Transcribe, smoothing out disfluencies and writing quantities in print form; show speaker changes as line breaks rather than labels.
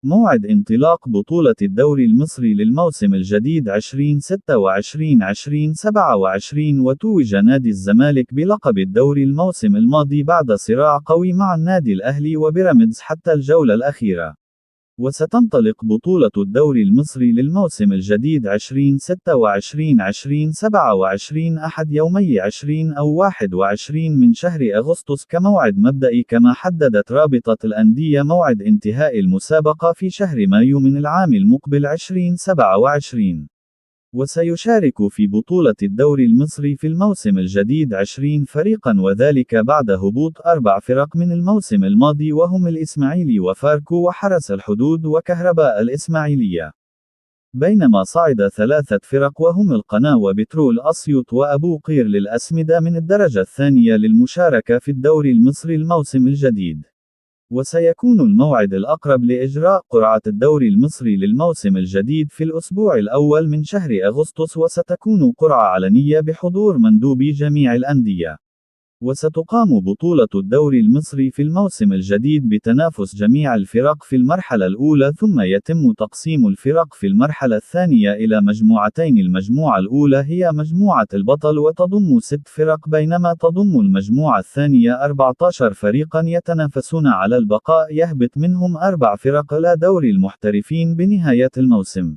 موعد انطلاق بطولة الدوري المصري للموسم الجديد 2026-2027. وتوج نادي الزمالك بلقب الدوري الموسم الماضي بعد صراع قوي مع النادي الأهلي وبيراميدز حتى الجولة الأخيرة. وستنطلق بطولة الدوري المصري للموسم الجديد 2026-2027 أحد يومي 20 أو 21 من شهر أغسطس كموعد مبدئي، كما حددت رابطة الأندية موعد انتهاء المسابقة في شهر مايو من العام المقبل 2027. وسيشارك في بطولة الدوري المصري في الموسم الجديد 20 فريقا، وذلك بعد هبوط 4 فرق من الموسم الماضي، وهم الإسماعيلي وفاركو وحرس الحدود وكهرباء الإسماعيلية. بينما صعد 3 فرق وهم القنا وبترول أسيوط وأبو قير للأسمدة من الدرجة الثانية للمشاركة في الدوري المصري الموسم الجديد. وسيكون الموعد الأقرب لإجراء قرعة الدوري المصري للموسم الجديد في الأسبوع الأول من شهر أغسطس، وستكون قرعة علنية بحضور مندوبي جميع الأندية. وستقام بطولة الدوري المصري في الموسم الجديد بتنافس جميع الفرق في المرحلة الأولى، ثم يتم تقسيم الفرق في المرحلة الثانية إلى مجموعتين. المجموعة الأولى هي مجموعة البطل وتضم 6 فرق، بينما تضم المجموعة الثانية 14 فريقا يتنافسون على البقاء، يهبط منهم 4 فرق إلى دوري المحترفين بنهاية الموسم.